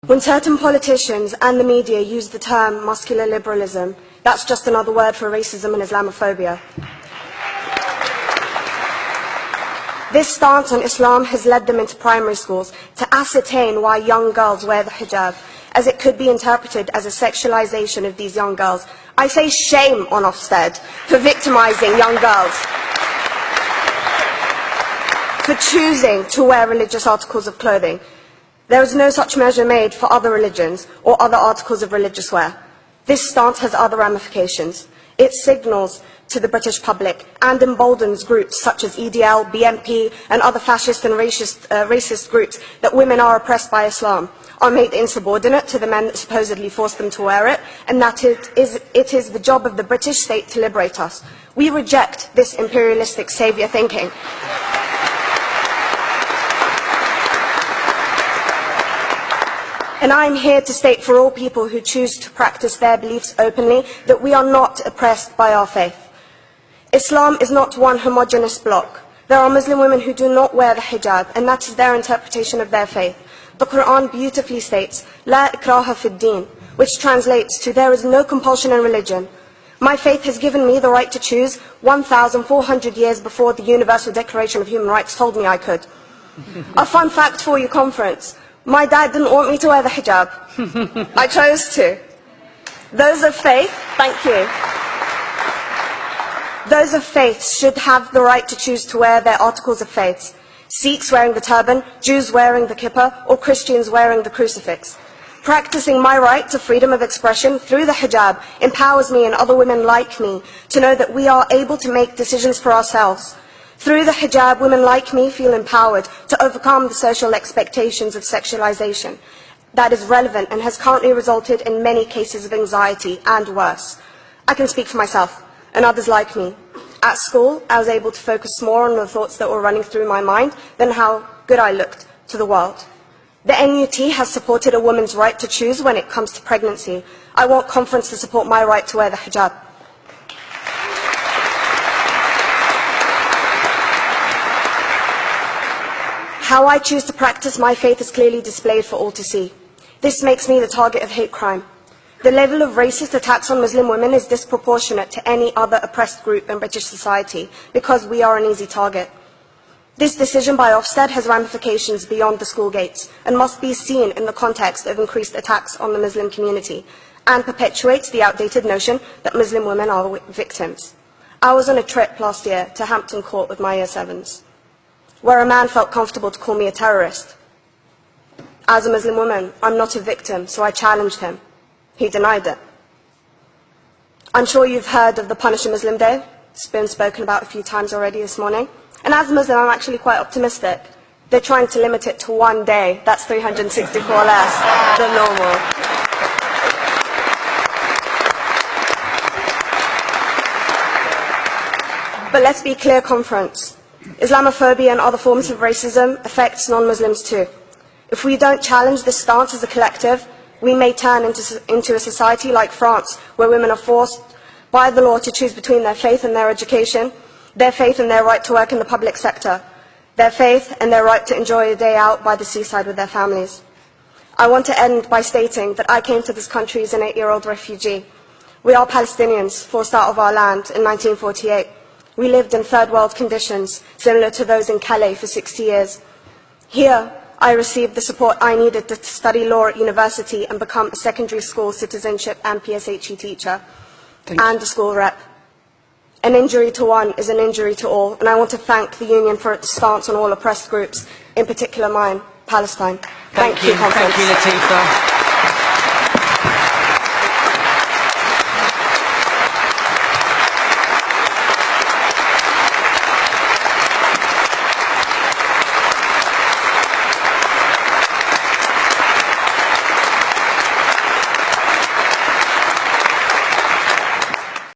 When certain politicians and the media use the term muscular liberalism, that's just another word for racism and Islamophobia. This stance on Islam has led them into primary schools to ascertain why young girls wear the hijab, as it could be interpreted as a sexualization of these young girls. I say shame on Ofsted for victimizing young girls, for choosing to wear religious articles of clothing. There is no such measure made for other religions or other articles of religious wear. This stance has other ramifications. It signals to the British public and emboldens groups such as EDL, BNP and other fascist and racist groups that women are oppressed by Islam, are made insubordinate to the men that supposedly forced them to wear it, and that it is the job of the British state to liberate us. We reject this imperialistic saviour thinking. And I am here to state for all people who choose to practice their beliefs openly that we are not oppressed by our faith. Islam is not one homogeneous block. There are Muslim women who do not wear the hijab, and that is their interpretation of their faith. The Quran beautifully states, "La ikraha fid din," which translates to, "There is no compulsion in religion." My faith has given me the right to choose 1,400 years before the Universal Declaration of Human Rights told me I could. A fun fact for you, conference. My dad didn't want me to wear the hijab. I chose to. Those of faith, thank you. Those of faith should have the right to choose to wear their articles of faith. Sikhs wearing the turban, Jews wearing the kippah, or Christians wearing the crucifix. Practicing my right to freedom of expression through the hijab empowers me and other women like me to know that we are able to make decisions for ourselves. Through the hijab, women like me feel empowered to overcome the social expectations of sexualization that is relevant and has currently resulted in many cases of anxiety and worse. I can speak for myself and others like me. At school, I was able to focus more on the thoughts that were running through my mind than how good I looked to the world. The NUT has supported a woman's right to choose when it comes to pregnancy. I want conference to support my right to wear the hijab. How I choose to practice my faith is clearly displayed for all to see. This makes me the target of hate crime. The level of racist attacks on Muslim women is disproportionate to any other oppressed group in British society because we are an easy target. This decision by Ofsted has ramifications beyond the school gates and must be seen in the context of increased attacks on the Muslim community and perpetuates the outdated notion that Muslim women are victims. I was on a trip last year to Hampton Court with my Year 7s, where a man felt comfortable to call me a terrorist. As a Muslim woman, I'm not a victim, so I challenged him. He denied it. I'm sure you've heard of the Punish a Muslim Day. It's been spoken about a few times already this morning. And as a Muslim, I'm actually quite optimistic. They're trying to limit it to one day. That's 364 less than normal. But let's be clear, conference. Islamophobia and other forms of racism affects non-Muslims too. If we don't challenge this stance as a collective, we may turn into a society like France, where women are forced by the law to choose between their faith and their education, their faith and their right to work in the public sector, their faith and their right to enjoy a day out by the seaside with their families. I want to end by stating that I came to this country as an 8-year-old refugee. We are Palestinians, forced out of our land in 1948. We lived in third world conditions, similar to those in Calais for 60 years. Here, I received the support I needed to study law at university and become a secondary school citizenship and PSHE teacher and a school rep. An injury to one is an injury to all, and I want to thank the Union for its stance on all oppressed groups, in particular mine, Palestine. Thank you, Conference. Thank you, Latifa.